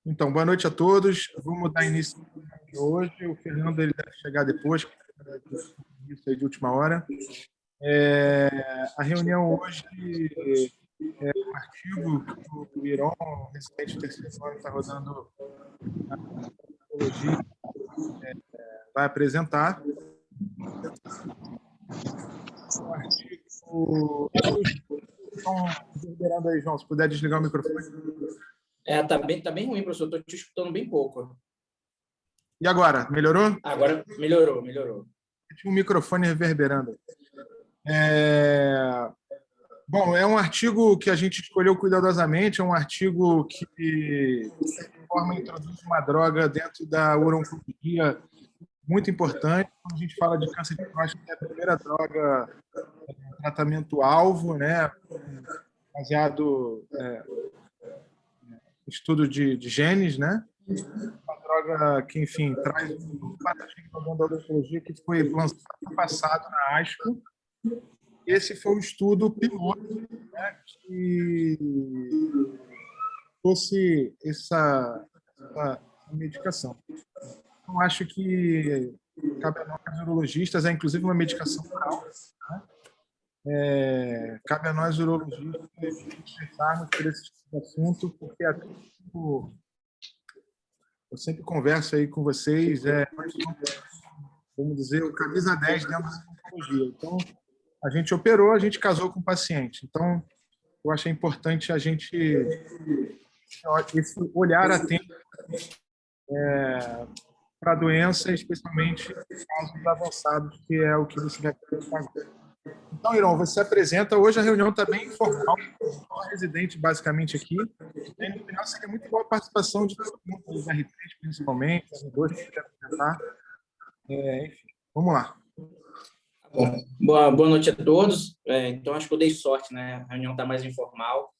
Então, boa noite a todos. Vamos dar início hoje. O Fernando ele deve chegar depois, isso aí de última hora. A reunião hoje é um artigo que o Iron, residente do terceiro ano, está rodando na psicologia, vai apresentar. Um artigo. Estão reverberando aí, João. Se puder desligar o microfone. Tá bem ruim, professor. Estou te escutando bem pouco. E agora? Melhorou? Agora melhorou. Tinha um microfone reverberando. Bom, é um artigo que a gente escolheu cuidadosamente, é um artigo que, de certa forma, introduz uma droga dentro da urologia muito importante. Quando a gente fala de câncer de próstata, é a primeira droga, tratamento-alvo, né, baseado em estudo de genes, né? Uma droga que, enfim, traz um paradigma da odontologia que foi lançado no passado na ASCO. Esse foi um estudo piloto, né, que fosse essa medicação. Então, acho que cabe a nós, urologistas, é inclusive uma medicação oral, né? Cabe a nós, urologistas, pensarmos por esse tipo de assunto, porque eu sempre converso aí com vocês, vamos dizer, o camisa 10 dentro da odontologia. Então, a gente operou, a gente casou com o paciente. Então, eu achei importante a gente esse olhar atento para a doença, especialmente em casos avançados, que é o que você vai fazer. Então, Irão, você apresenta. Hoje a reunião está bem informal, só residente basicamente aqui. E no final seria muito boa a participação de todo mundo, dos R3 principalmente, R2 que quer apresentar. Enfim, vamos lá. Boa noite a todos. Então, acho que eu dei sorte, né? A reunião está mais informal.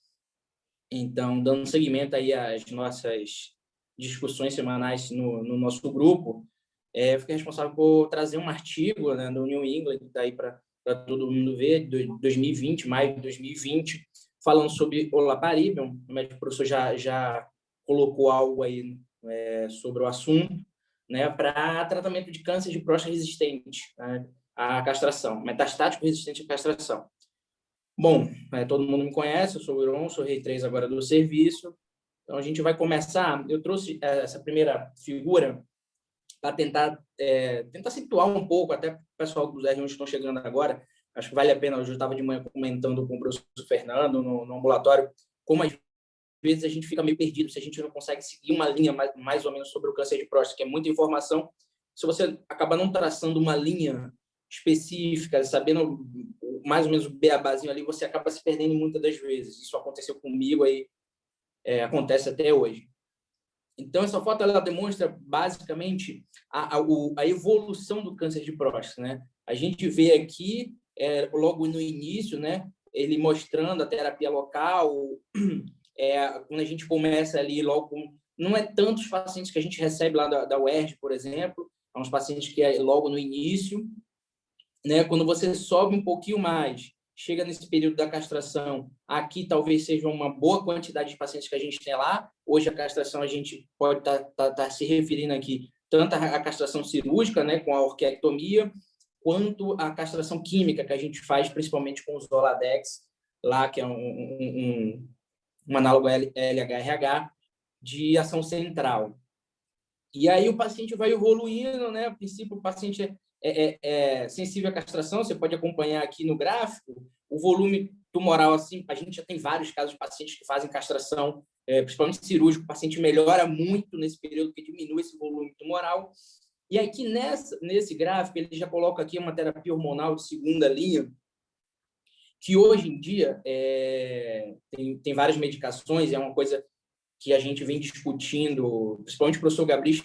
Então, dando seguimento aí às nossas discussões semanais no nosso grupo, eu fiquei responsável por trazer um artigo, né, do New England, que está aí para todo mundo ver, de 2020, maio de 2020, falando sobre olaparib. O médico professor já colocou algo aí sobre o assunto, né, para tratamento de câncer de próstata resistente, né, à castração, metastático resistente à castração. Bom, todo mundo me conhece, eu sou o Iron, sou Rei 3 agora do serviço. Então, a gente vai começar. Eu trouxe essa primeira figura para tentar situar um pouco, até o pessoal dos R1 que estão chegando agora. Acho que vale a pena. Eu já estava de manhã comentando com o professor Fernando no ambulatório, como às vezes a gente fica meio perdido se a gente não consegue seguir uma linha mais ou menos sobre o câncer de próstata, que é muita informação. Se você acaba não traçando uma linha específica, sabendo mais ou menos o beabazinho ali, você acaba se perdendo muitas das vezes. Isso aconteceu comigo, aí acontece até hoje. Então, essa foto ela demonstra basicamente a evolução do câncer de próstata, né? A gente vê aqui, logo no início, né, ele mostrando a terapia local. Quando a gente começa ali, logo, não é tantos pacientes que a gente recebe lá da UERJ, por exemplo, são uns pacientes que é logo no início, né? Quando você sobe um pouquinho mais, chega nesse período da castração, aqui talvez seja uma boa quantidade de pacientes que a gente tem lá. Hoje a castração a gente pode tá se referindo aqui tanto à castração cirúrgica, né, com a orquiectomia, quanto à castração química que a gente faz principalmente com os Zoladex, lá que é um análogo LHRH de ação central. E aí o paciente vai evoluindo, né? A princípio o paciente é sensível à castração, você pode acompanhar aqui no gráfico, o volume tumoral, assim, a gente já tem vários casos de pacientes que fazem castração, principalmente cirúrgico, o paciente melhora muito nesse período, que diminui esse volume tumoral. E aqui nesse gráfico, ele já coloca aqui uma terapia hormonal de segunda linha, que hoje em dia tem várias medicações, é uma coisa que a gente vem discutindo, principalmente o professor Gabriel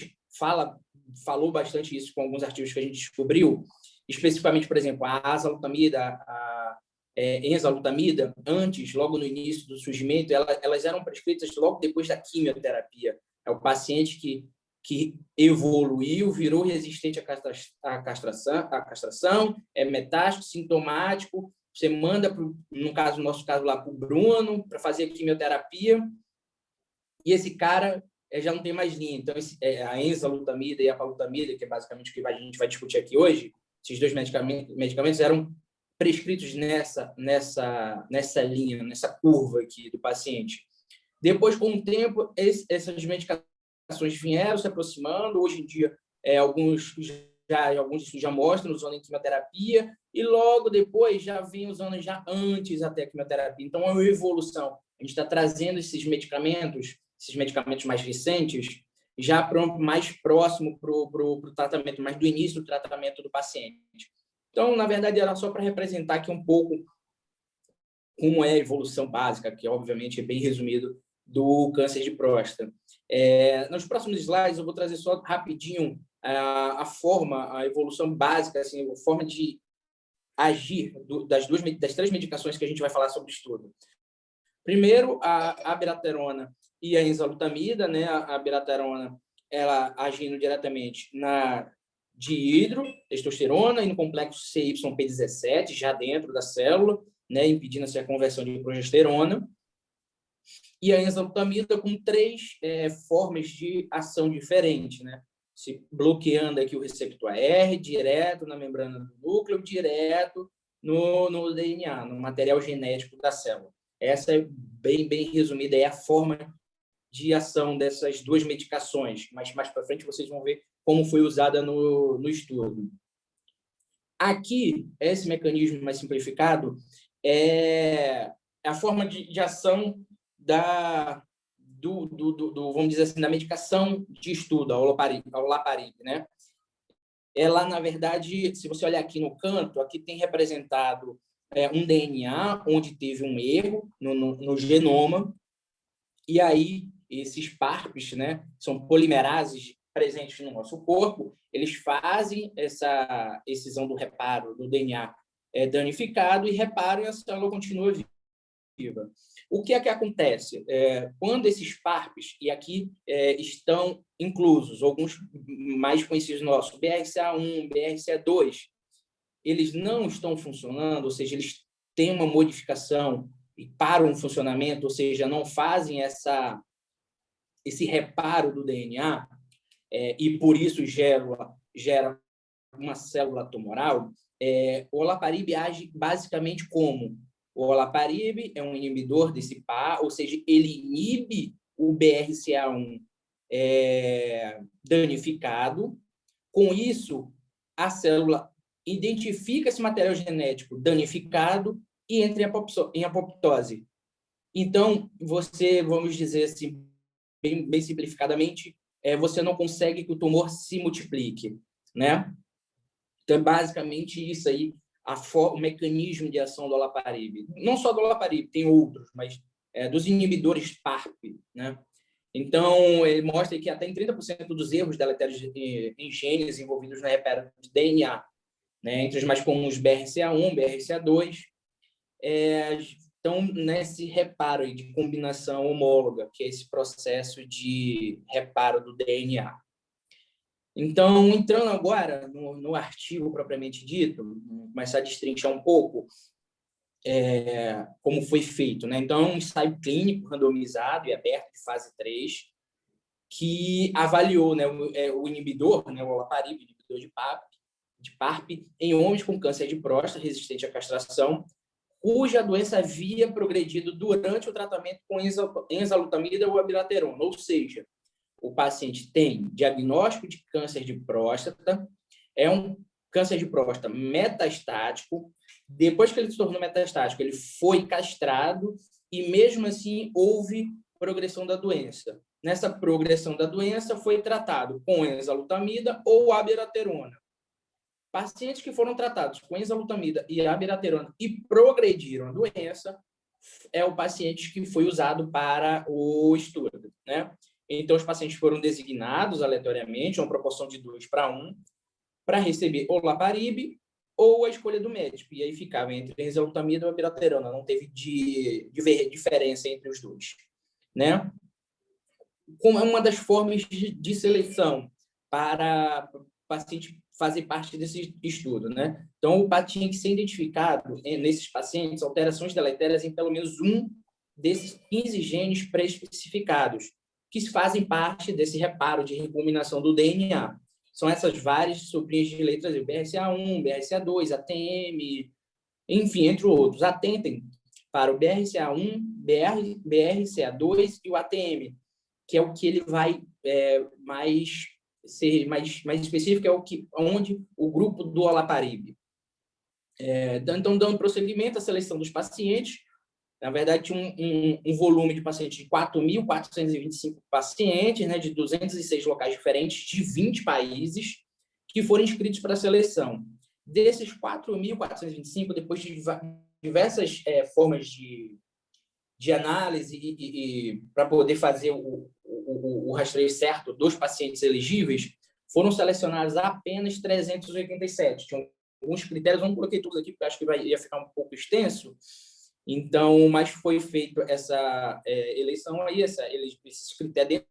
falou bastante isso com alguns artigos que a gente descobriu, especificamente, por exemplo, a azalutamida, a enzalutamida, antes, logo no início do surgimento, elas eram prescritas logo depois da quimioterapia. É o paciente que evoluiu, virou resistente à castração, é metástico, sintomático, você manda, no nosso caso lá, para o Bruno, para fazer a quimioterapia, e esse cara já não tem mais linha. Então, a enzalutamida e a palutamida, que é basicamente o que a gente vai discutir aqui hoje, esses dois medicamentos eram prescritos nessa linha, nessa curva aqui do paciente. Depois, com o tempo, essas medicações vieram se aproximando. Hoje em dia, alguns estudos já mostram usando em quimioterapia, e logo depois já vem usando já antes até a quimioterapia. Então, é uma evolução. A gente está trazendo esses medicamentos mais recentes, já mais próximo para o tratamento, mais do início do tratamento do paciente. Então, na verdade, era só para representar aqui um pouco como é a evolução básica, que obviamente é bem resumido, do câncer de próstata. Nos próximos slides, eu vou trazer só rapidinho a evolução básica, assim, a forma de agir das 3 medicações que a gente vai falar sobre o estudo. Primeiro, a abiraterona e a enzalutamida, né? A abiraterona, ela agindo diretamente na dihidrotestosterona e no complexo CYP17, já dentro da célula, né? Impedindo a conversão de progesterona. E a enzalutamida com 3 formas de ação diferentes, né? Se bloqueando aqui o receptor AR, direto na membrana do núcleo, direto no DNA, no material genético da célula. Essa é bem resumida, é a forma de ação dessas 2 medicações, mas mais para frente vocês vão ver como foi usada no estudo. Aqui, esse mecanismo mais simplificado é a forma de ação vamos dizer assim, da medicação de estudo, a olaparib, né? Ela, na verdade, se você olhar aqui no canto, aqui tem representado um DNA onde teve um erro no genoma, e aí esses PARPs, né, são polimerases presentes no nosso corpo, eles fazem essa excisão do reparo do DNA danificado e reparam, e a célula continua viva. O que é que acontece? Quando esses PARPs, e aqui estão inclusos, alguns mais conhecidos nossos, BRCA1, BRCA2, eles não estão funcionando, ou seja, eles têm uma modificação e param o funcionamento, ou seja, não fazem esse reparo do DNA, e por isso gera uma célula tumoral, o olaparib age basicamente como? O olaparib é um inibidor desse par, ou seja, ele inibe o BRCA1 danificado. Com isso, a célula identifica esse material genético danificado e entra em apoptose. Então, vamos dizer assim, bem simplificadamente, você não consegue que o tumor se multiplique, né? Então, é basicamente isso aí, o mecanismo de ação do olaparib. Não só do olaparib, tem outros, mas dos inibidores PARP, né? Então, ele mostra que até em 30% dos erros deletérios em genes envolvidos na reparo de DNA, né, entre os mais comuns BRCA1, BRCA2, estão nesse reparo aí de combinação homóloga, que é esse processo de reparo do DNA. Então, entrando agora no artigo propriamente dito, começar a destrinchar um pouco como foi feito, né? Então, é um ensaio clínico randomizado e aberto de fase 3, que avaliou, né, o inibidor, né, o olaparib, inibidor de PARP, em homens com câncer de próstata resistente à castração, cuja doença havia progredido durante o tratamento com enzalutamida ou abiraterona, ou seja, o paciente tem diagnóstico de câncer de próstata, é um câncer de próstata metastático. Depois que ele se tornou metastático, ele foi castrado e, mesmo assim, houve progressão da doença. Nessa progressão da doença, foi tratado com enzalutamida ou abiraterona. Pacientes que foram tratados com enzalutamida e abiraterona e progrediram a doença é o paciente que foi usado para o estudo, né? Então, os pacientes foram designados aleatoriamente, uma proporção de 2:1, para receber olaparib ou a escolha do médico. E aí ficava entre enzalutamida ou abiraterona. Não teve diferença entre os dois, né? Como é uma das formas de seleção para o paciente fazer parte desse estudo, né? Então, o paciente tinha que ser identificado, nesses pacientes, alterações deletérias em pelo menos um desses 15 genes pré-especificados. que fazem parte desse reparo de recombinação do DNA. São essas várias sopinhas de letras, BRCA1, BRCA2, ATM, enfim, entre outros. Atentem para o BRCA1, BRCA2 e o ATM, que é o que ele vai ser mais específico, é onde o grupo do olaparib. Então, dando prosseguimento à seleção dos pacientes, na verdade, tinha um volume de pacientes de 4.425 pacientes, né, de 206 locais diferentes, de 20 países, que foram inscritos para a seleção. Desses 4.425, depois de diversas formas de análise e para poder fazer o rastreio certo dos pacientes elegíveis, foram selecionados apenas 387. Tinham alguns critérios, não coloquei todos aqui, porque acho que ia ficar um pouco extenso. Então, mas foi feita essa eleição aí, esses critérios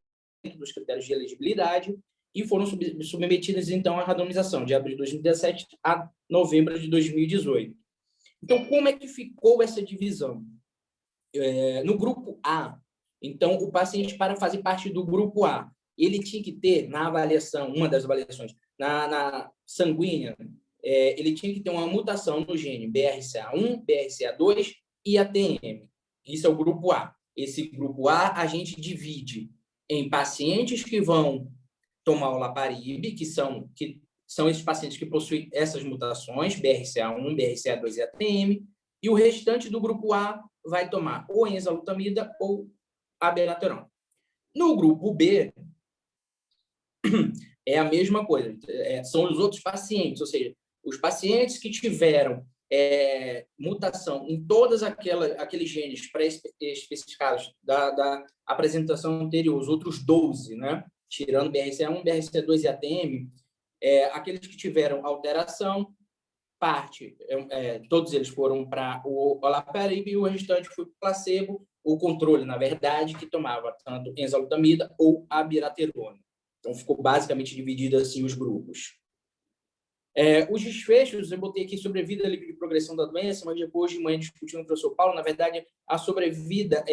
dentro dos critérios de elegibilidade, e foram submetidas, então, à randomização, de abril de 2017 a novembro de 2018. Então, como é que ficou essa divisão? No grupo A, então, o paciente, para fazer parte do grupo A, ele tinha que ter, na avaliação, uma das avaliações, na sanguínea, ele tinha que ter uma mutação no gene BRCA1, BRCA2 e ATM. Isso é o grupo A. Esse grupo A, a gente divide em pacientes que vão tomar olaparib, que são esses pacientes que possuem essas mutações, BRCA1, BRCA2 e ATM, e o restante do grupo A vai tomar ou enzalutamida ou abiraterona. No grupo B, é a mesma coisa, são os outros pacientes, ou seja, os pacientes que tiveram mutação em todos aqueles genes pré-especificados da apresentação anterior, os outros 12, né? Tirando BRCA1, BRCA2 e ATM, aqueles que tiveram alteração, todos eles foram para o olaparib e o restante foi para o placebo, o controle, na verdade, que tomava tanto enzalutamida ou abiraterona. Então, ficou basicamente dividido assim os grupos. Os desfechos, eu botei aqui sobrevida livre de progressão da doença, mas depois de manhã discutindo com o professor Paulo, na verdade, a sobrevida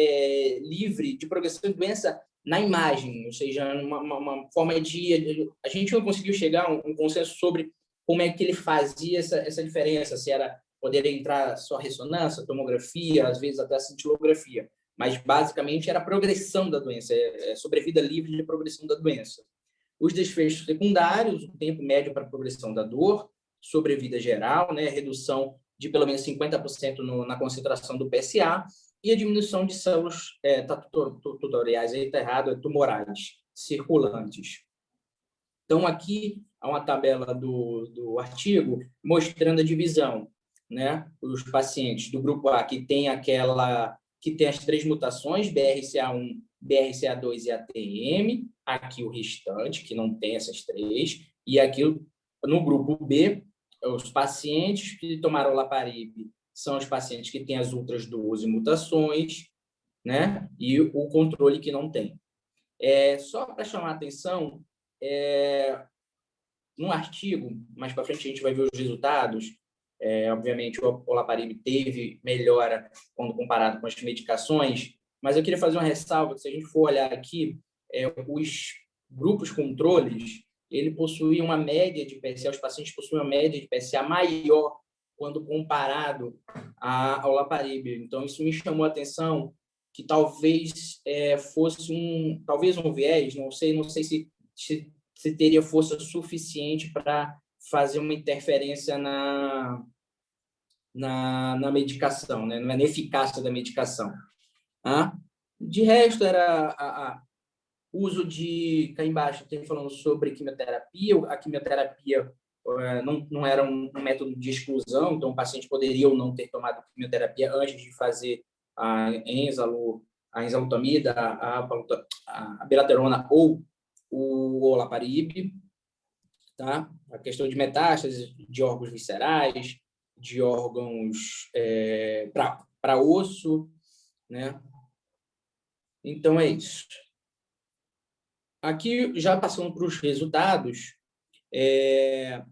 livre de progressão da doença na imagem, ou seja, uma forma de... A gente não conseguiu chegar a um consenso sobre como é que ele fazia essa diferença, se era poder entrar só ressonância, tomografia, às vezes até cintilografia, mas basicamente era a progressão da doença, sobrevida livre de progressão da doença. Os desfechos secundários, o tempo médio para a progressão da dor, sobrevida geral, né, redução de pelo menos 50% na concentração do PSA e a diminuição de células tutoriais, aí está errado, tumorais, circulantes. Então, aqui há uma tabela do artigo mostrando a divisão, né, os pacientes do grupo A que tem as 3 mutações, BRCA1, BRCA2 e ATM, aqui o restante, que não tem essas 3, e aqui no grupo B, os pacientes que tomaram olaparib são os pacientes que têm as outras 12 mutações, né, e o controle que não tem. Só para chamar a atenção, no artigo, mais para frente a gente vai ver os resultados, obviamente o olaparib teve melhora quando comparado com as medicações, mas eu queria fazer uma ressalva, que se a gente for olhar aqui, os grupos controles, ele possui uma média de PSA, os pacientes possuem uma média de PSA maior quando comparado ao olaparib. Então, isso me chamou a atenção que talvez fosse um viés, não sei se teria força suficiente para fazer uma interferência na medicação, né? Na eficácia da medicação. De resto, era uso de... Cá embaixo tem falando sobre quimioterapia. A quimioterapia não era um método de exclusão, então o paciente poderia ou não ter tomado quimioterapia antes de fazer a enzalutamida, a abiraterona ou o olaparib. Tá? A questão de metástases de órgãos viscerais, de órgãos para osso, né? Então, é isso. Aqui, já passando para os resultados, a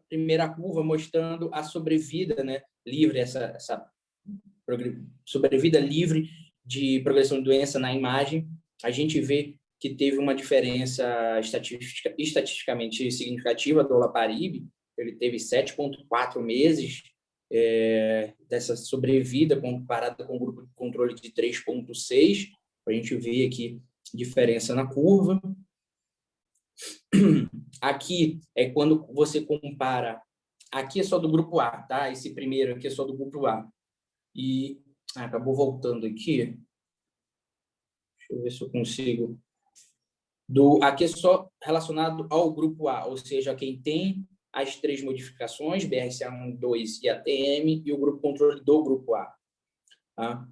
primeira curva mostrando a sobrevida, né, livre, essa sobrevida livre de progressão de doença na imagem. A gente vê que teve uma diferença estatisticamente significativa do olaparib. Ele teve 7,4 meses dessa sobrevida comparada com o grupo de controle de 3,6. A gente vê aqui diferença na curva. Aqui é quando você compara. Aqui é só do grupo A, tá? Esse primeiro aqui é só do grupo A. E acabou voltando aqui. Deixa eu ver se eu consigo. Aqui é só relacionado ao grupo A, ou seja, quem tem as 3 modificações, BRCA1, 2 e ATM, e o grupo controle do grupo A. Tá?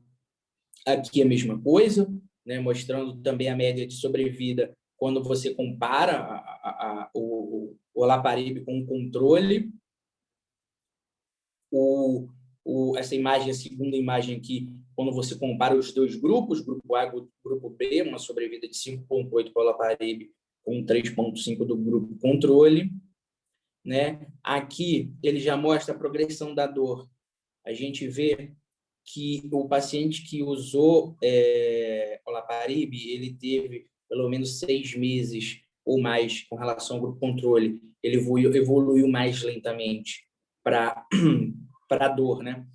Aqui é a mesma coisa, né? Mostrando também a média de sobrevida quando você compara o olaparib com o controle. Essa imagem, a segunda imagem aqui, quando você compara os dois grupos, grupo A e grupo B, uma sobrevida de 5,8 para o olaparib com 3,5 do grupo controle. Né? Aqui ele já mostra a progressão da dor. A gente vê que o paciente que usou olaparib, ele teve pelo menos 6 meses ou mais com relação ao grupo controle. Ele evoluiu mais lentamente para a dor, né?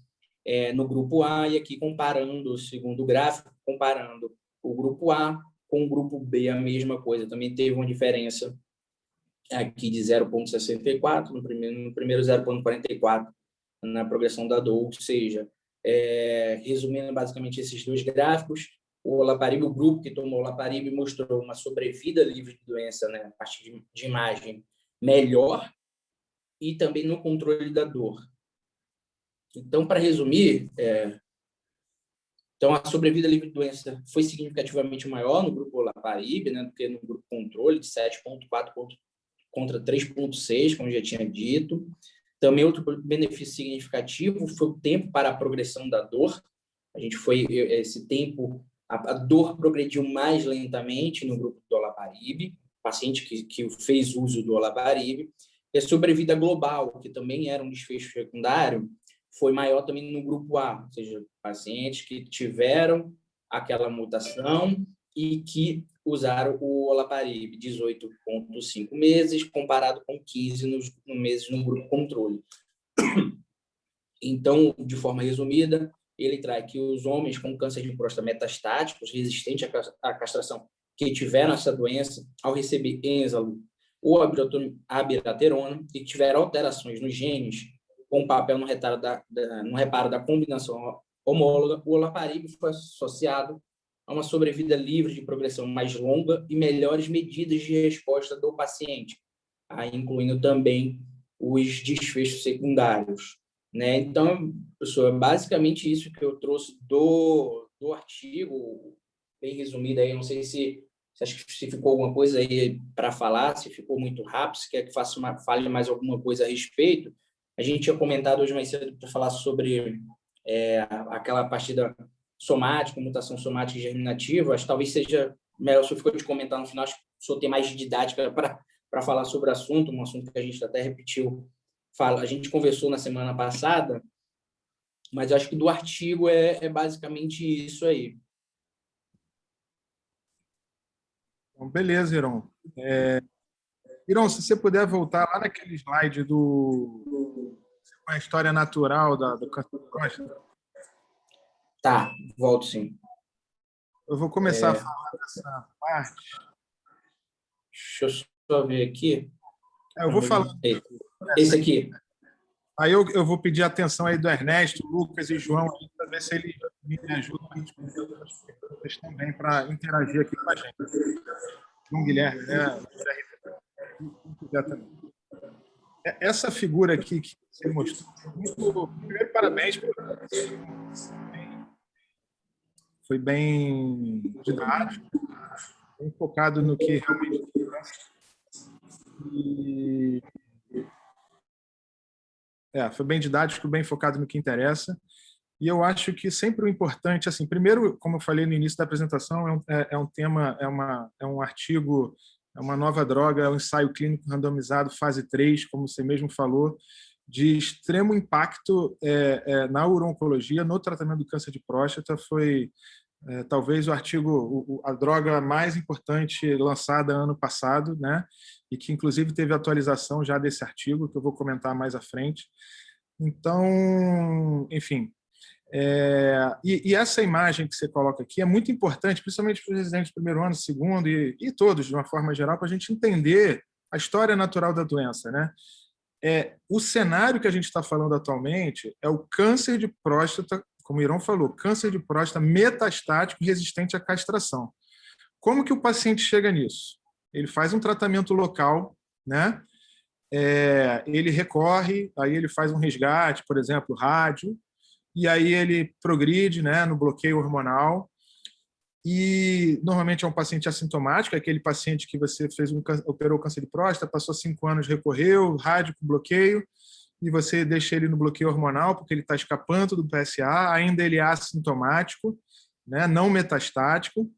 No grupo A, e aqui comparando o segundo gráfico, comparando o grupo A com o grupo B, a mesma coisa. Também teve uma diferença aqui de 0,64, no primeiro 0,44 na progressão da dor, ou seja, resumindo basicamente esses dois gráficos, o olaparib, o grupo que tomou olaparib mostrou uma sobrevida livre de doença, né, a partir de imagem melhor, e também no controle da dor. Então, para resumir, então a sobrevida livre de doença foi significativamente maior no grupo olaparib, né, do que no grupo controle, de 7,4 contra 3,6, como já tinha dito. Também outro benefício significativo foi o tempo para a progressão da dor. Esse tempo, a dor progrediu mais lentamente no grupo do olaparib, paciente que fez uso do olaparib. E a sobrevida global, que também era um desfecho secundário, foi maior também no grupo A, ou seja, pacientes que tiveram aquela mutação e que usaram o olaparib, 18,5 meses, comparado com 15 meses no grupo controle. Então, de forma resumida, ele traz que os homens com câncer de próstata metastáticos, resistentes à castração, que tiveram essa doença, ao receber ênzalo ou abiraterona e tiveram alterações nos genes, com papel no reparo da combinação homóloga, o olaparib foi associado a uma sobrevida livre de progressão mais longa e melhores medidas de resposta do paciente, incluindo também os desfechos secundários. Né? Então, pessoal, é basicamente isso que eu trouxe do artigo, bem resumido aí. Não sei se acho que se ficou alguma coisa aí para falar, se ficou muito rápido, se quer que fale mais alguma coisa a respeito. A gente tinha comentado hoje mais cedo para falar sobre aquela partida somática, mutação somática e germinativa. Acho que talvez seja melhor se eu for te comentar no final, acho que o senhor tem mais didática para falar sobre o assunto, um assunto que a gente até repetiu. A gente conversou na semana passada, mas acho que do artigo é basicamente isso aí. Então, beleza, Iron. Iron, se você puder voltar lá naquele slide com a história natural do câncer de próstata. Tá, volto sim. Eu vou começar a falar dessa parte. Deixa eu só ver aqui. Eu vou falar. Esse aqui. Aí eu vou pedir a atenção aí do Ernesto, Lucas e João, para ver se eles me ajudam a responder outras perguntas também, para interagir aqui com a gente. João Guilherme, né? Essa figura aqui que você mostrou, primeiro, parabéns, foi bem didático, bem focado no que realmente interessa. Foi bem didático, bem focado no que interessa. E eu acho que sempre o importante, assim, primeiro, como eu falei no início da apresentação, é um tema, é um artigo, é uma nova droga, é um ensaio clínico randomizado, fase 3, como você mesmo falou, de extremo impacto na urologia, no tratamento do câncer de próstata. Foi talvez o artigo, a droga mais importante lançada ano passado, né? E que, inclusive, teve atualização já desse artigo, que eu vou comentar mais à frente. Então, enfim, e essa imagem que você coloca aqui é muito importante, principalmente para os residentes do primeiro ano, segundo e todos, de uma forma geral, para a gente entender a história natural da doença, né? O cenário que a gente está falando atualmente é o câncer de próstata, como o Irão falou, câncer de próstata metastático resistente à castração. Como que o paciente chega nisso? Ele faz um tratamento local, né? Ele recorre, aí ele faz um resgate, por exemplo, rádio, e aí ele progride, né, no bloqueio hormonal. E normalmente é um paciente assintomático, é aquele paciente que você operou câncer de próstata, passou 5 anos, recorreu, rádio com bloqueio, e você deixa ele no bloqueio hormonal, porque ele está escapando do PSA, ainda ele é assintomático, né, não metastático,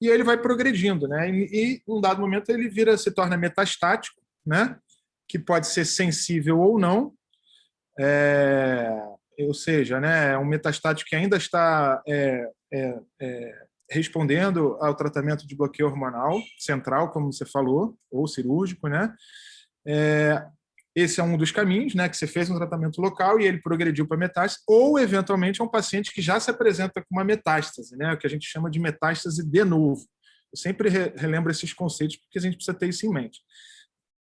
e ele vai progredindo, né? E em um dado momento ele se torna metastático, né? Que pode ser sensível ou não, ou seja, né, um metastático que ainda está respondendo ao tratamento de bloqueio hormonal central, como você falou, ou cirúrgico, né? Esse é um dos caminhos, né, que você fez um tratamento local e ele progrediu para metástase, ou, eventualmente, é um paciente que já se apresenta com uma metástase, né, o que a gente chama de metástase de novo. Eu sempre relembro esses conceitos porque a gente precisa ter isso em mente.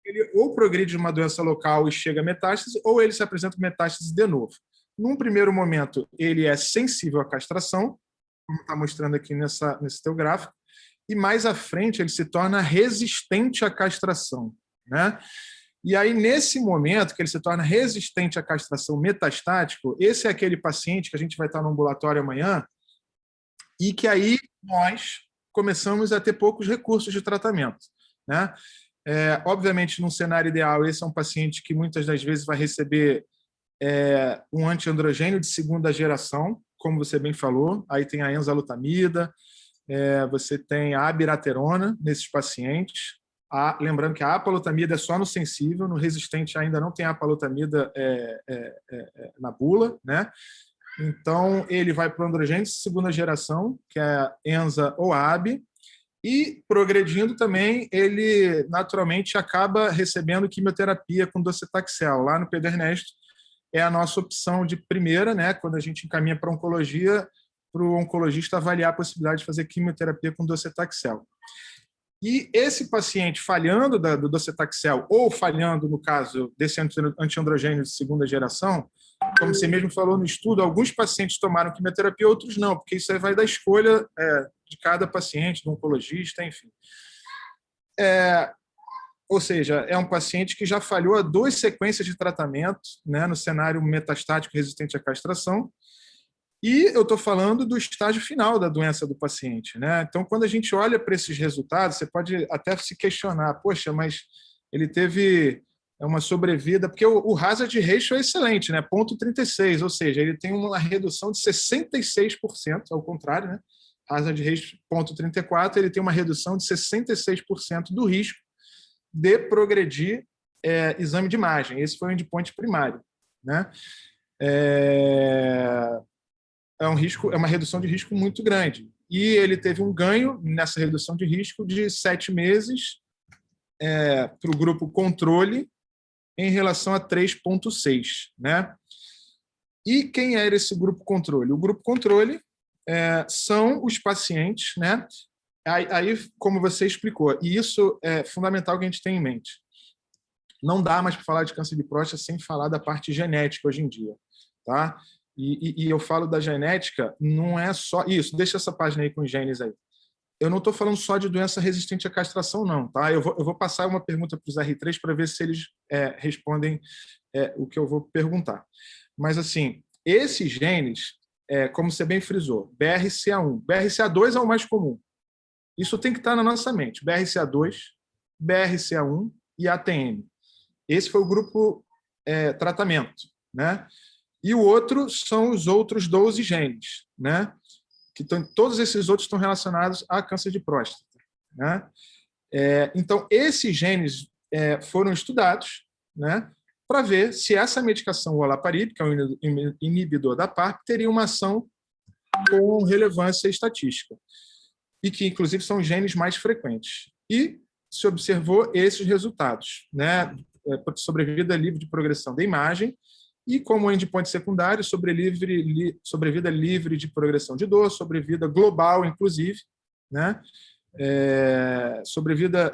Ele ou progride de uma doença local e chega a metástase, ou ele se apresenta com metástase de novo. Num primeiro momento, ele é sensível à castração, como está mostrando aqui nesse teu gráfico, e mais à frente ele se torna resistente à castração, né? E aí, nesse momento que ele se torna resistente à castração metastático, esse é aquele paciente que a gente vai estar no ambulatório amanhã, e que aí nós começamos a ter poucos recursos de tratamento, né? Obviamente, num cenário ideal, esse é um paciente que muitas das vezes vai receber um antiandrogênio de segunda geração, como você bem falou, aí tem a enzalutamida, você tem a abiraterona nesses pacientes. Lembrando que a apalutamida é só no sensível, no resistente ainda não tem a apalutamida na bula, né? Então, ele vai para o androgênio de segunda geração, que é a enza ou AB, e progredindo também, ele naturalmente acaba recebendo quimioterapia com docetaxel. Lá no Pedro Ernesto é a nossa opção de primeira, né? Quando a gente encaminha para oncologia, para o oncologista avaliar a possibilidade de fazer quimioterapia com docetaxel. E esse paciente falhando do docetaxel, ou falhando, no caso, desse antiandrogênio de segunda geração, como você mesmo falou no estudo, alguns pacientes tomaram quimioterapia, outros não, porque isso aí vai da escolha de cada paciente, do oncologista, enfim. Ou seja, é um paciente que já falhou a 2 sequências de tratamento, né, no cenário metastático resistente à castração, e eu estou falando do estágio final da doença do paciente, né? Então, quando a gente olha para esses resultados, você pode até se questionar, poxa, mas ele teve uma sobrevida, porque o hazard ratio é excelente, né? 0,36, ou seja, ele tem uma redução de 66%, ao contrário, né? Hazard ratio 0,34, ele tem uma redução de 66% do risco de progredir exame de imagem. Esse foi o endpoint primário, né? É uma redução de risco muito grande. E ele teve um ganho nessa redução de risco de 7 meses para o grupo controle em relação a 3,6, né? E quem era esse grupo controle? O grupo controle são os pacientes, né? Aí, como você explicou, e isso é fundamental que a gente tenha em mente. Não dá mais para falar de câncer de próstata sem falar da parte genética hoje em dia, tá? E eu falo da genética, não é só isso. Deixa essa página aí com os genes aí. Eu não estou falando só de doença resistente à castração, não, tá? Eu vou passar uma pergunta para os R3 para ver se eles respondem o que eu vou perguntar. Mas, assim, esses genes, como você bem frisou, BRCA1, BRCA2 é o mais comum. Isso tem que estar na nossa mente. BRCA2, BRCA1 e ATM. Esse foi o grupo tratamento, né? E o outro são os outros 12 genes, né? Todos esses outros estão relacionados a câncer de próstata, né? Então, esses genes foram estudados, né, para ver se essa medicação, o olaparib, que é um inibidor da PARP, teria uma ação com relevância estatística, e que, inclusive, são genes mais frequentes. E se observou esses resultados, né? Sobrevida livre de progressão da imagem e, como endpoint secundário, sobrevida livre de progressão de dor, sobrevida global, inclusive, né? Sobrevida,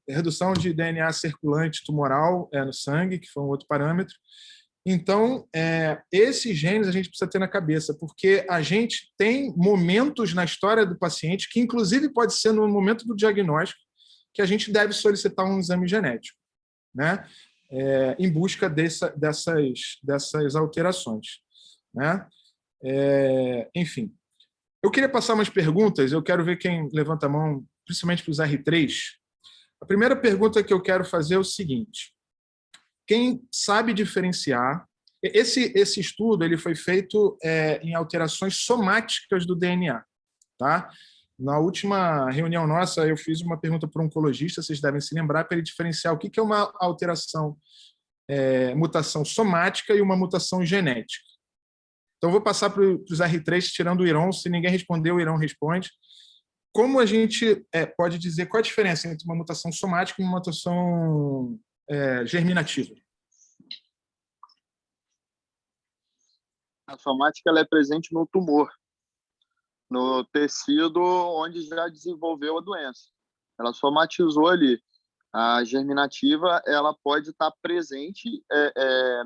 redução de DNA circulante tumoral no sangue, que foi um outro parâmetro. Então, esses genes a gente precisa ter na cabeça, porque a gente tem momentos na história do paciente, que inclusive pode ser no momento do diagnóstico, que a gente deve solicitar um exame genético, né? Em busca dessas alterações, né? Enfim, eu queria passar umas perguntas, eu quero ver quem levanta a mão, principalmente para os R3. A primeira pergunta que eu quero fazer é o seguinte: quem sabe diferenciar... Esse estudo ele foi feito em alterações somáticas do DNA, tá? Na última reunião nossa, eu fiz uma pergunta para um oncologista, vocês devem se lembrar, para ele diferenciar o que é uma alteração, mutação somática e uma mutação genética. Então, vou passar para os R3, tirando o Iron. Se ninguém responder, o Iron responde. Como a gente pode dizer qual a diferença entre uma mutação somática e uma mutação germinativa? A somática ela é presente no tumor, no tecido onde já desenvolveu a doença. Ela somatizou ali. A germinativa ela pode estar presente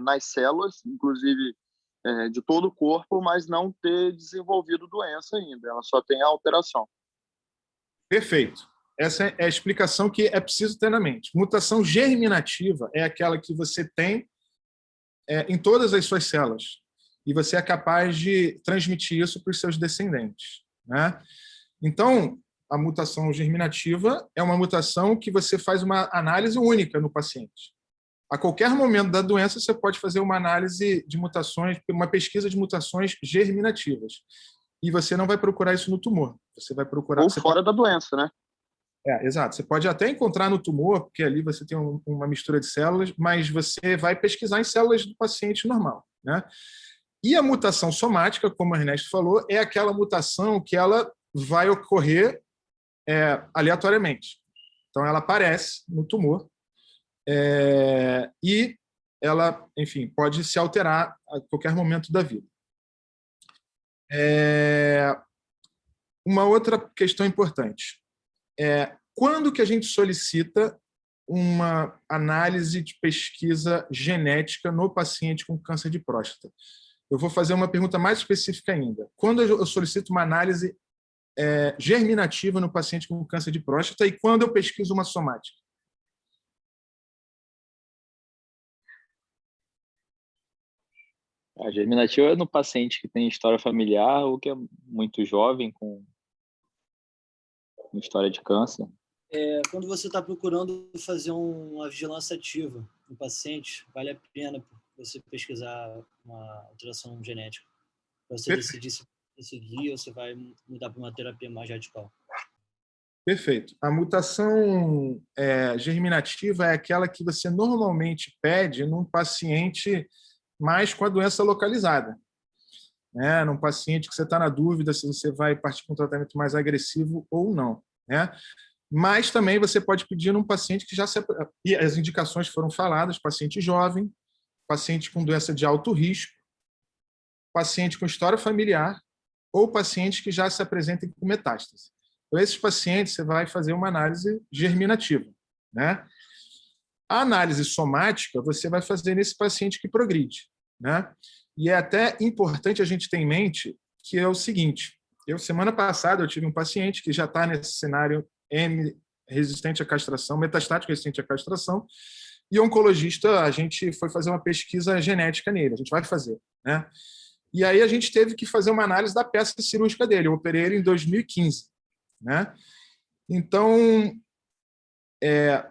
nas células, inclusive de todo o corpo, mas não ter desenvolvido doença ainda. Ela só tem a alteração. Perfeito. Essa é a explicação que é preciso ter na mente. Mutação germinativa é aquela que você tem em todas as suas células. E você é capaz de transmitir isso para os seus descendentes, né? Então, a mutação germinativa é uma mutação que você faz uma análise única no paciente. A qualquer momento da doença, você pode fazer uma análise de mutações, uma pesquisa de mutações germinativas. E você não vai procurar isso no tumor. Você vai procurar... Ou fora da doença, né? Exato. Você pode até encontrar no tumor, porque ali você tem uma mistura de células, mas você vai pesquisar em células do paciente normal, né? E a mutação somática, como o Ernesto falou, é aquela mutação que ela vai ocorrer aleatoriamente. Então, ela aparece no tumor e ela, enfim, pode se alterar a qualquer momento da vida. Uma outra questão importante. Quando que a gente solicita uma análise de pesquisa genética no paciente com câncer de próstata? Eu vou fazer uma pergunta mais específica ainda. Quando eu solicito uma análise germinativa no paciente com câncer de próstata e quando eu pesquiso uma somática? A germinativa é no paciente que tem história familiar ou que é muito jovem com história de câncer. Quando você está procurando fazer uma vigilância ativa no paciente, vale a pena você pesquisar uma alteração genética, para você decidir se vai seguir ou se vai mudar para uma terapia mais radical. Perfeito. A mutação germinativa é aquela que você normalmente pede num paciente mais com a doença localizada, né? Num paciente que você está na dúvida se você vai partir para um tratamento mais agressivo ou não, né? Mas também você pode pedir num paciente que já e as indicações foram faladas: paciente jovem, paciente com doença de alto risco, paciente com história familiar ou paciente que já se apresentem com metástase. Então, esses pacientes, você vai fazer uma análise germinativa, né? A análise somática, você vai fazer nesse paciente que progride, né? E é até importante a gente ter em mente que é o seguinte: semana passada, eu tive um paciente que já está nesse cenário M resistente à castração, metastático resistente à castração, e oncologista, a gente foi fazer uma pesquisa genética nele, a gente vai fazer, né? E aí a gente teve que fazer uma análise da peça cirúrgica dele. Eu operei ele em 2015, né? Então,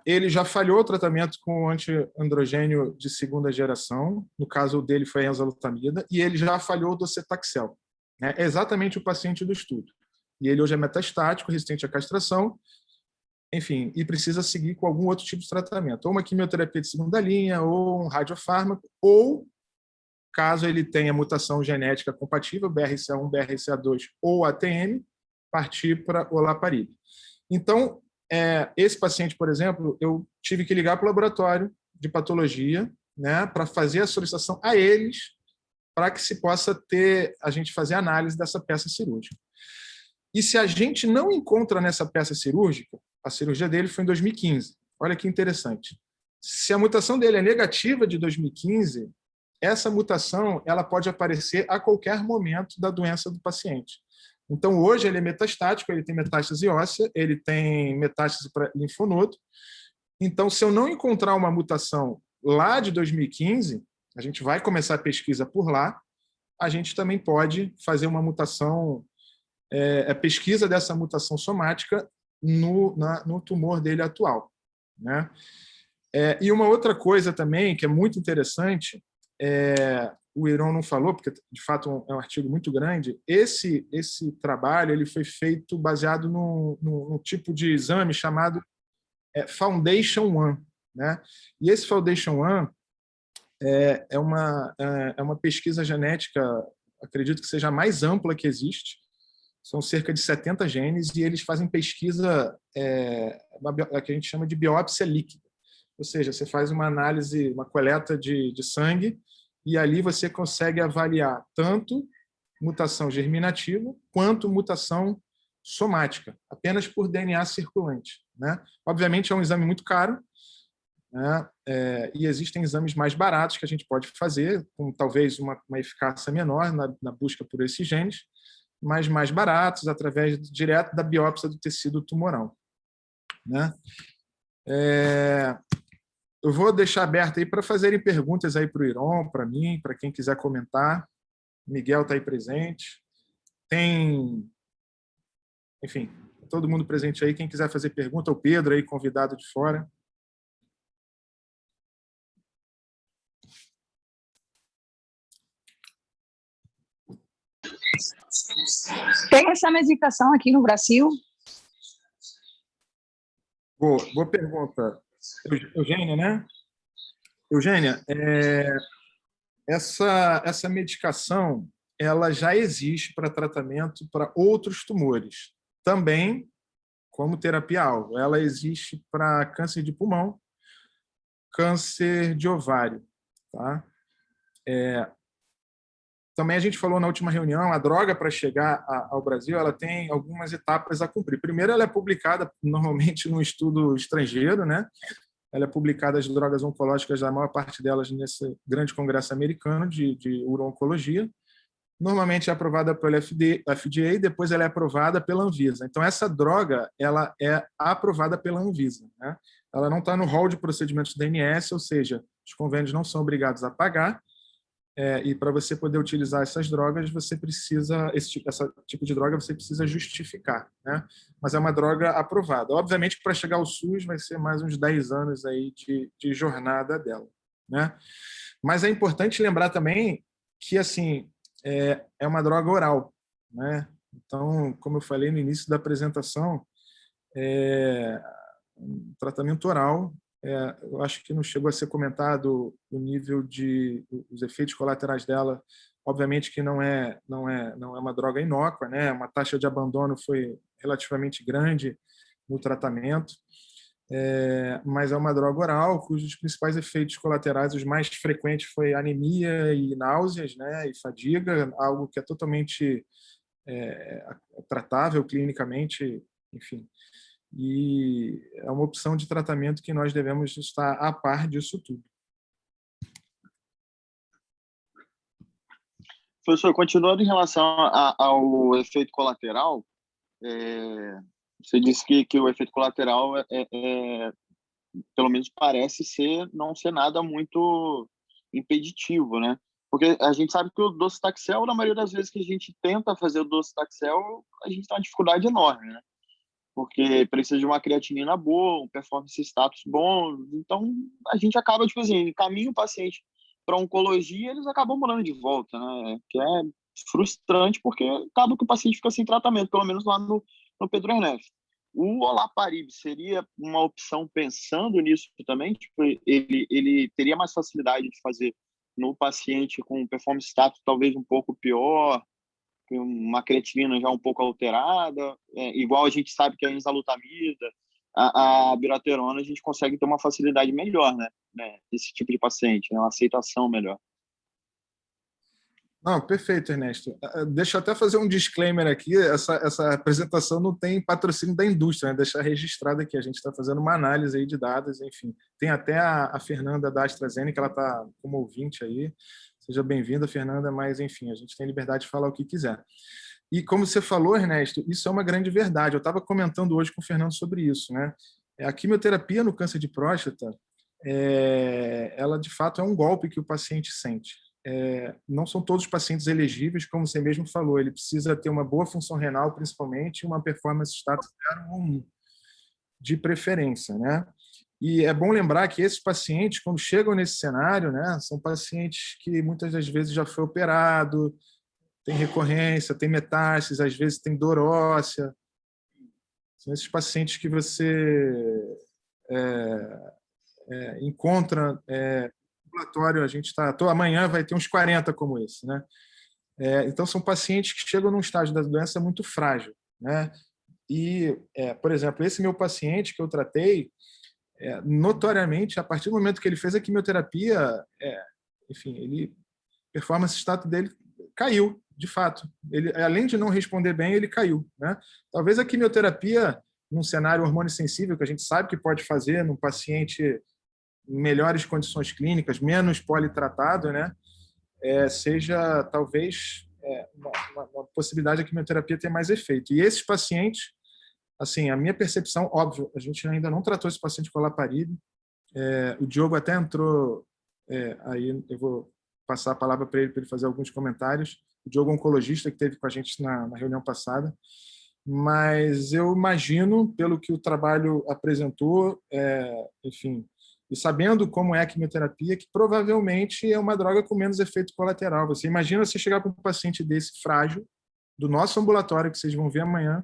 ele já falhou o tratamento com antiandrogênio de segunda geração, no caso dele foi a enzalutamida, e ele já falhou o docetaxel, né? É exatamente o paciente do estudo. E ele hoje é metastático, resistente à castração, enfim, e precisa seguir com algum outro tipo de tratamento, ou uma quimioterapia de segunda linha, ou um radiofármaco, ou caso ele tenha mutação genética compatível, BRCA1, BRCA2 ou ATM, partir para olaparib. Então, esse paciente, por exemplo, eu tive que ligar para o laboratório de patologia, né, para fazer a solicitação a eles, para que se possa a gente fazer a análise dessa peça cirúrgica. E se a gente não encontra nessa peça cirúrgica, a cirurgia dele foi em 2015. Olha que interessante. Se a mutação dele é negativa de 2015, essa mutação ela pode aparecer a qualquer momento da doença do paciente. Então, hoje ele é metastático, ele tem metástase óssea, ele tem metástase para linfonodo. Então, se eu não encontrar uma mutação lá de 2015, a gente vai começar a pesquisa por lá, a gente também pode fazer uma mutação, a pesquisa dessa mutação somática no tumor dele atual, né? E uma outra coisa também que é muito interessante, o Iron não falou, porque de fato é um artigo muito grande, esse trabalho ele foi feito baseado num tipo de exame chamado Foundation One, né? E esse Foundation One é uma pesquisa genética, acredito que seja a mais ampla que existe, são cerca de 70 genes, e eles fazem pesquisa que a gente chama de biópsia líquida. Ou seja, você faz uma análise, uma coleta de sangue, e ali você consegue avaliar tanto mutação germinativa quanto mutação somática, apenas por DNA circulante, né? Obviamente é um exame muito caro, né? E existem exames mais baratos que a gente pode fazer, com talvez uma eficácia menor na busca por esses genes, mas mais baratos, através direto da biópsia do tecido tumoral, né? Eu vou deixar aberto aí para fazerem perguntas aí para o Iron, para mim, para quem quiser comentar. Miguel está aí presente. Enfim, todo mundo presente aí. Quem quiser fazer pergunta, o Pedro aí, convidado de fora. Tem essa medicação aqui no Brasil? Boa pergunta. Eugênia, né? Eugênia, essa medicação ela já existe para tratamento para outros tumores, também como terapia-alvo. Ela existe para câncer de pulmão, câncer de ovário. Tá? Também a gente falou na última reunião, a droga para chegar ao Brasil ela tem algumas etapas a cumprir. Primeiro, ela é publicada normalmente num estudo estrangeiro, né? Ela é publicada, as drogas oncológicas, a maior parte delas nesse grande congresso americano de uro-oncologia. Normalmente é aprovada pelo FDA, depois ela é aprovada pela Anvisa. Então, essa droga ela é aprovada pela Anvisa, né? Ela não está no rol de procedimentos do DNS, ou seja, os convênios não são obrigados a pagar, e para você poder utilizar essas drogas, você precisa, esse tipo de droga você precisa justificar, né? Mas é uma droga aprovada. Obviamente que para chegar ao SUS vai ser mais uns 10 anos aí de jornada dela, né? Mas é importante lembrar também que, assim, é uma droga oral, né? Então, como eu falei no início da apresentação, um tratamento oral, eu acho que não chegou a ser comentado o nível os efeitos colaterais dela. Obviamente que não é uma droga inócua, né? Uma taxa de abandono foi relativamente grande no tratamento, mas é uma droga oral cujos principais efeitos colaterais, os mais frequentes, foi anemia e náuseas, né? E fadiga, algo que é totalmente tratável clinicamente, enfim. E é uma opção de tratamento que nós devemos estar a par disso tudo. Professor, continuando em relação ao efeito colateral, você disse que o efeito colateral pelo menos parece não ser nada muito impeditivo, né? Porque a gente sabe que o docetaxel, na maioria das vezes que a gente tenta fazer o docetaxel, a gente tem uma dificuldade enorme, né? Porque precisa de uma creatinina boa, um performance status bom. Então, a gente acaba, tipo assim, encaminha o paciente para oncologia, eles acabam morando de volta, né? Que é frustrante, porque acaba que o paciente fica sem tratamento, pelo menos lá no Pedro Ernesto. O olaparib seria uma opção pensando nisso também? Tipo, ele teria mais facilidade de fazer no paciente com performance status talvez um pouco pior, uma creatinina já um pouco alterada, igual a gente sabe que a enzalutamida, a biroterona, a gente consegue ter uma facilidade melhor, né? Esse tipo de paciente, né? Uma aceitação melhor. Não, perfeito, Ernesto. Deixa eu até fazer um disclaimer aqui. Essa apresentação não tem patrocínio da indústria, né? Deixar registrado aqui. A gente está fazendo uma análise aí de dados, enfim. Tem até a Fernanda da AstraZeneca, ela está como ouvinte aí. Seja bem-vinda, Fernanda, mas, enfim, a gente tem liberdade de falar o que quiser. E como você falou, Ernesto, isso é uma grande verdade. Eu estava comentando hoje com o Fernando sobre isso, né? A quimioterapia no câncer de próstata, ela, de fato, é um golpe que o paciente sente. Não são todos os pacientes elegíveis, como você mesmo falou, ele precisa ter uma boa função renal, principalmente, uma performance status 0 ou 1, de preferência, né? E é bom lembrar que esses pacientes, quando chegam nesse cenário, né, são pacientes que muitas das vezes já foi operado, tem recorrência, tem metástases, às vezes tem dor óssea. São esses pacientes que você encontra ambulatório, a gente está... Amanhã vai ter uns 40 como esse, né? Então, são pacientes que chegam num estágio da doença muito frágil, né? E, por exemplo, esse meu paciente que eu tratei, notoriamente, a partir do momento que ele fez a quimioterapia, enfim, performance status dele caiu, de fato. Ele, além de não responder bem, ele caiu, né? Talvez a quimioterapia, num cenário hormônio sensível, que a gente sabe que pode fazer num paciente em melhores condições clínicas, menos politratado, né? Seja talvez uma possibilidade da quimioterapia ter mais efeito. E esses pacientes, assim, a minha percepção, óbvio, a gente ainda não tratou esse paciente com olaparib. O Diogo até entrou, aí eu vou passar a palavra para ele fazer alguns comentários. O Diogo, oncologista, que esteve com a gente na reunião passada. Mas eu imagino, pelo que o trabalho apresentou, enfim, e sabendo como é a quimioterapia, que provavelmente é uma droga com menos efeito colateral. Você imagina você chegar para um paciente desse frágil, do nosso ambulatório, que vocês vão ver amanhã,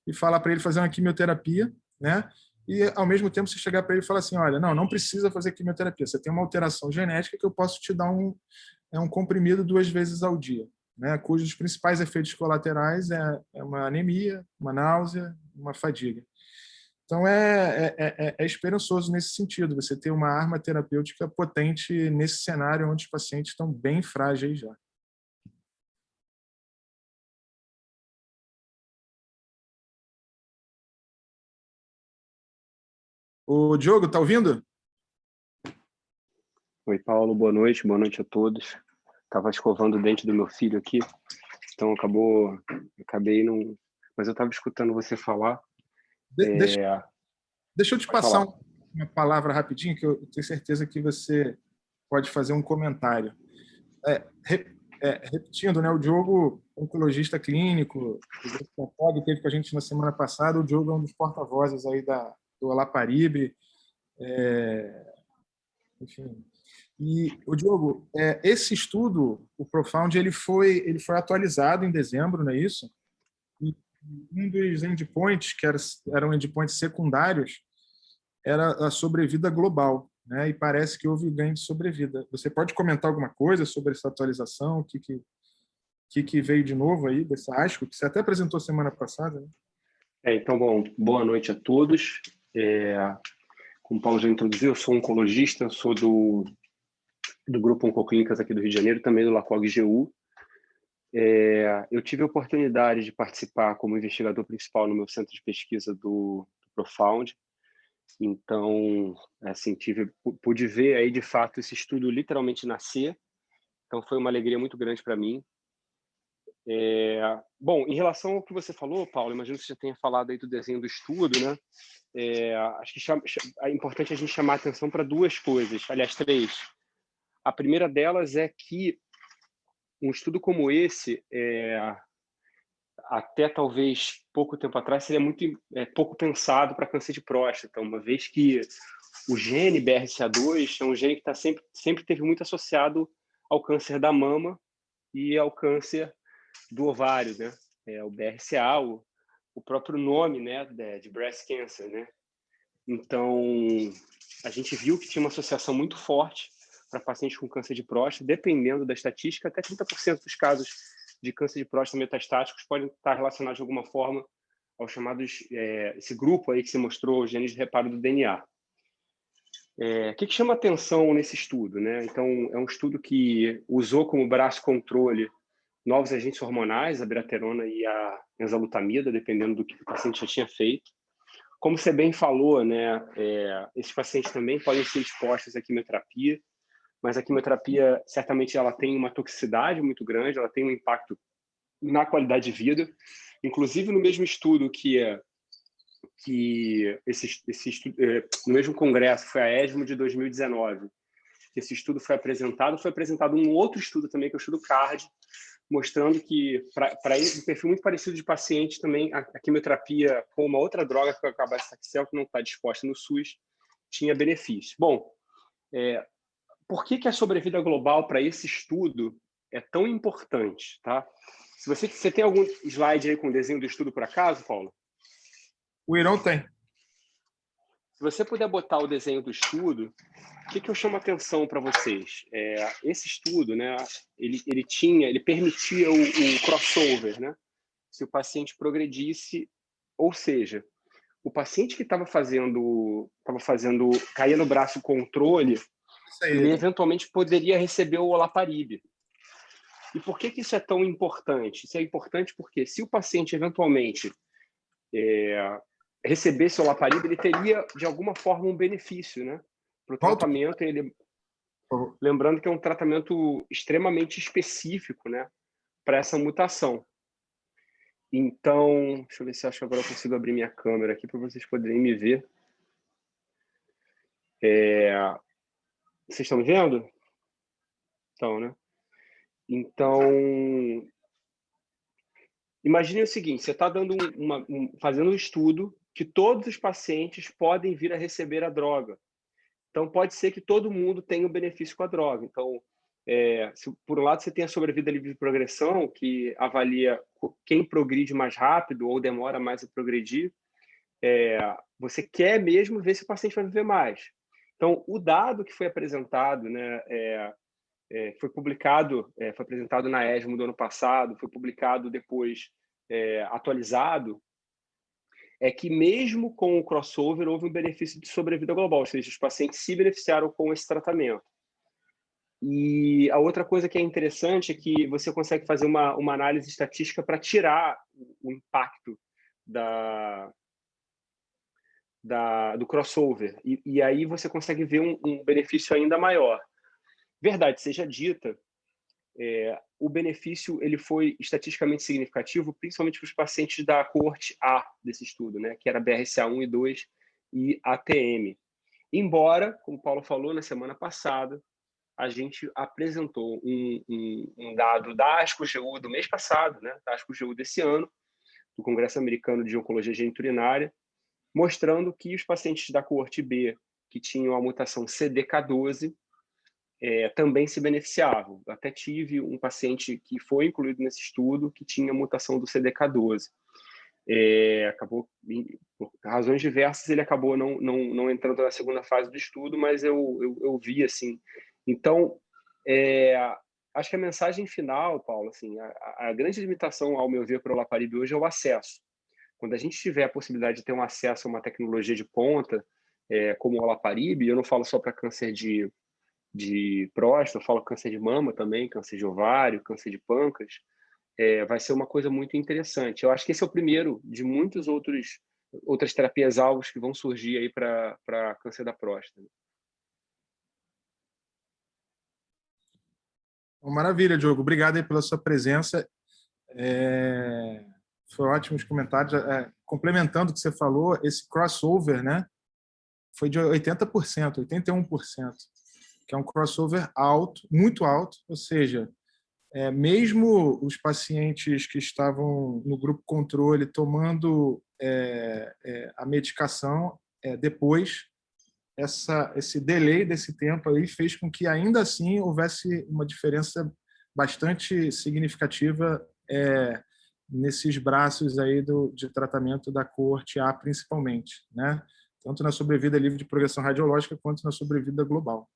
e falar para ele fazer uma quimioterapia, né? E, ao mesmo tempo, você chegar para ele e falar assim, olha, não precisa fazer quimioterapia, você tem uma alteração genética que eu posso te dar um comprimido 2 vezes ao dia, né? Cujos principais efeitos colaterais é uma anemia, uma náusea, uma fadiga. Então, é esperançoso nesse sentido, você ter uma arma terapêutica potente nesse cenário onde os pacientes estão bem frágeis já. O Diogo, está ouvindo? Oi, Paulo, boa noite a todos. Estava escovando o dente do meu filho aqui, então acabei não... Mas eu estava escutando você falar. Deixa eu te passar uma palavra rapidinho, que eu tenho certeza que você pode fazer um comentário. Repetindo, né, o Diogo, oncologista clínico, que teve com a gente na semana passada, o Diogo é um dos porta-vozes aí do olaparib, enfim. E, o Diogo, esse estudo, o Profound, ele foi atualizado em dezembro, não é isso? E um dos endpoints, que eram endpoints secundários, era a sobrevida global, né? E parece que houve ganho de sobrevida. Você pode comentar alguma coisa sobre essa atualização? O que veio de novo aí desse ASCO, que você até apresentou semana passada, né? Então, boa noite a todos. Como o Paulo já introduziu, eu sou oncologista, sou do Grupo Oncoclínicas aqui do Rio de Janeiro, também do LACOG-GU. Eu tive a oportunidade de participar como investigador principal no meu centro de pesquisa do Profound. Então, assim, pude ver aí, de fato, esse estudo literalmente nascer. Então, foi uma alegria muito grande para mim. Bom, em relação ao que você falou, Paulo, imagino que você já tenha falado aí do desenho do estudo, né? Acho que é importante a gente chamar a atenção para 2 coisas, aliás, 3. A primeira delas é que um estudo como esse, até talvez pouco tempo atrás, seria muito pouco pensado para câncer de próstata, uma vez que o gene BRCA2 é um gene que sempre teve muito associado ao câncer da mama e ao câncer do ovário, né? O BRCA, o próprio nome, né, de breast cancer, né? Então, a gente viu que tinha uma associação muito forte para pacientes com câncer de próstata, dependendo da estatística, até 30% dos casos de câncer de próstata metastáticos podem estar relacionados de alguma forma aos chamados, esse grupo aí que se mostrou, genes de reparo do DNA. O que chama atenção nesse estudo, né? Então, é um estudo que usou como braço controle novos agentes hormonais, a biraterona e a enzalutamida, dependendo do que o paciente já tinha feito. Como você bem falou, né, esses pacientes também podem ser expostos à quimioterapia, mas a quimioterapia, certamente, ela tem uma toxicidade muito grande, ela tem um impacto na qualidade de vida. Inclusive, no mesmo estudo no mesmo congresso, foi a ESMO de 2019, que esse estudo foi apresentado um outro estudo também, que é o estudo CARD, mostrando que, para um perfil muito parecido de paciente, também a quimioterapia com uma outra droga, que é o cabazitaxel, que não está disposta no SUS, tinha benefício. Bom, por que a sobrevida global para esse estudo é tão importante? Tá? Se você tem algum slide aí com o desenho do estudo, por acaso, Paulo? O Irão tem. Se você puder botar o desenho do estudo, o que eu chamo a atenção para vocês? Esse estudo, né, ele permitia o crossover, né? Se o paciente progredisse, ou seja, o paciente que estava fazendo caía no braço controle, ele eventualmente poderia receber o olaparib. E por que isso é tão importante? Isso é importante porque se o paciente eventualmente recebesse o olaparib, ele teria de alguma forma um benefício, né? Para o tratamento, lembrando que é um tratamento extremamente específico, né, para essa mutação. Então, deixa eu ver se acho que agora eu consigo abrir minha câmera aqui para vocês poderem me ver. Vocês estão me vendo? Então, né? Então, imagine o seguinte: você está fazendo um estudo que todos os pacientes podem vir a receber a droga. Então, pode ser que todo mundo tenha um benefício com a droga. Então, se por um lado você tem a sobrevida livre de progressão, que avalia quem progride mais rápido ou demora mais a progredir, você quer mesmo ver se o paciente vai viver mais. Então, o dado que foi apresentado, né, foi apresentado na ESMO do ano passado, foi publicado depois, atualizado, é que mesmo com o crossover houve um benefício de sobrevida global, ou seja, os pacientes se beneficiaram com esse tratamento. E a outra coisa que é interessante é que você consegue fazer uma análise estatística para tirar o impacto do crossover. E aí você consegue ver um benefício ainda maior. Verdade seja dita, o benefício ele foi estatisticamente significativo, principalmente para os pacientes da coorte A desse estudo, né, que era BRCA1 e 2 e ATM. Embora, como o Paulo falou na semana passada, a gente apresentou um dado da ASCO-GU do mês passado, né, da ASCO-GU desse ano, do Congresso Americano de Oncologia Geniturinária, mostrando que os pacientes da coorte B, que tinham a mutação CDK12, também se beneficiavam. Até tive um paciente que foi incluído nesse estudo que tinha a mutação do CDK12. Acabou, por razões diversas, ele acabou não entrando na segunda fase do estudo, mas eu vi assim. Então, acho que a mensagem final, Paulo, assim, a grande limitação, ao meu ver, para o olaparib hoje é o acesso. Quando a gente tiver a possibilidade de ter um acesso a uma tecnologia de ponta, como o olaparib, eu não falo só para câncer de próstata, eu falo câncer de mama também, câncer de ovário, câncer de pâncreas, vai ser uma coisa muito interessante. Eu acho que esse é o primeiro de muitas outras terapias-alvos que vão surgir aí para câncer da próstata. Maravilha, Diogo. Obrigado aí pela sua presença. Foi ótimos comentários. Complementando o que você falou, esse crossover, né, foi de 80%, 81%, que é um crossover alto, muito alto, ou seja, mesmo os pacientes que estavam no grupo controle tomando a medicação, depois esse delay desse tempo aí fez com que ainda assim houvesse uma diferença bastante significativa nesses braços aí de tratamento da coorte A, principalmente, né? Tanto na sobrevida livre de progressão radiológica quanto na sobrevida global.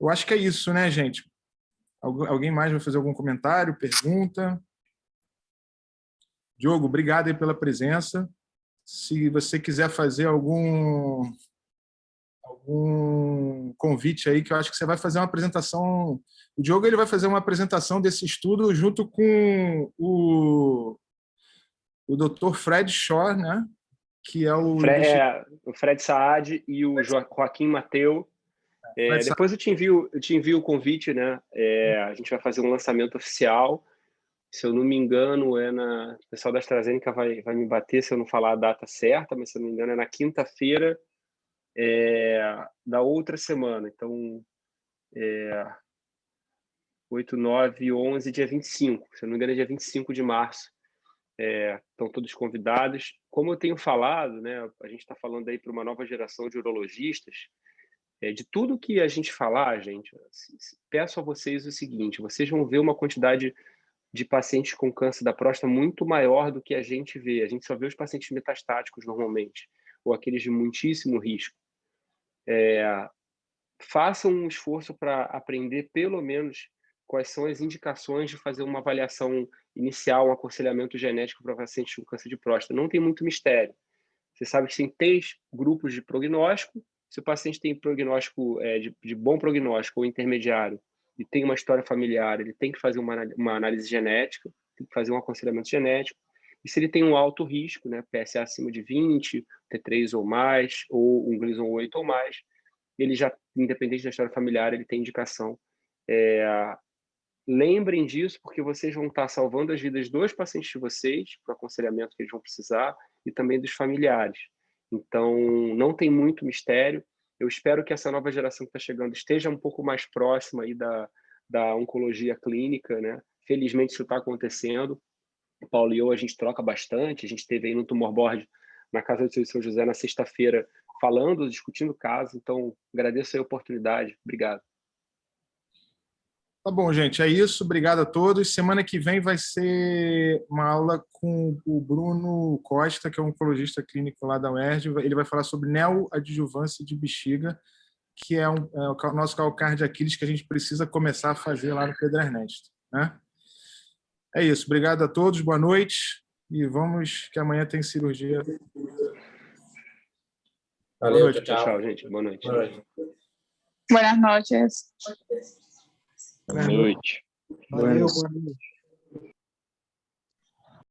Eu acho que é isso, né, gente? Alguém mais vai fazer algum comentário, pergunta? Diogo, obrigado aí pela presença. Se você quiser fazer algum convite aí, que eu acho que você vai fazer uma apresentação. O Diogo ele vai fazer uma apresentação desse estudo junto com o Dr. Fred Shore, né? Que é o Fred Saad e o Joaquim Mateu. Depois eu te envio o convite, né? A gente vai fazer um lançamento oficial. Se eu não me engano, o pessoal da AstraZeneca vai me bater se eu não falar a data certa, mas se eu não me engano é na quinta-feira da outra semana. Então, 8, 9, 11, dia 25. Se eu não me engano, é dia 25 de março. Estão todos convidados. Como eu tenho falado, né? A gente está falando aí para uma nova geração de urologistas. De tudo que a gente falar, gente, peço a vocês o seguinte: vocês vão ver uma quantidade de pacientes com câncer da próstata muito maior do que a gente vê. A gente só vê os pacientes metastáticos normalmente, ou aqueles de muitíssimo risco. Façam um esforço para aprender pelo menos quais são as indicações de fazer uma avaliação inicial, um aconselhamento genético para pacientes com câncer de próstata. Não tem muito mistério. Você sabe que tem 3 grupos de prognóstico. Se o paciente tem prognóstico de bom prognóstico ou intermediário e tem uma história familiar, ele tem que fazer uma análise genética, tem que fazer um aconselhamento genético. E se ele tem um alto risco, né, PSA acima de 20, T3 ou mais, ou um Gleason 8 ou mais, ele já, independente da história familiar, ele tem indicação. Lembrem disso, porque vocês vão estar salvando as vidas dos pacientes de vocês, para o aconselhamento que eles vão precisar, e também dos familiares. Então, não tem muito mistério. Eu espero que essa nova geração que está chegando esteja um pouco mais próxima aí da oncologia clínica, né? Felizmente isso está acontecendo. O Paulo e eu, a gente troca bastante. A gente esteve aí no Tumor Board, na Casa de São José, na sexta-feira, falando, discutindo o caso. Então, agradeço a oportunidade. Obrigado. Tá bom, gente, é isso. Obrigado a todos. Semana que vem vai ser uma aula com o Bruno Costa, que é um oncologista clínico lá da UERJ. Ele vai falar sobre neoadjuvância de bexiga, que é o nosso calcanhar de Aquiles que a gente precisa começar a fazer lá no Pedro Ernesto, né? É isso. Obrigado a todos. Boa noite. E vamos, que amanhã tem cirurgia. Valeu, Boa noite. Tchau, gente. Boa noite. Buenas noches. Boa noite. Valeu, boa noite.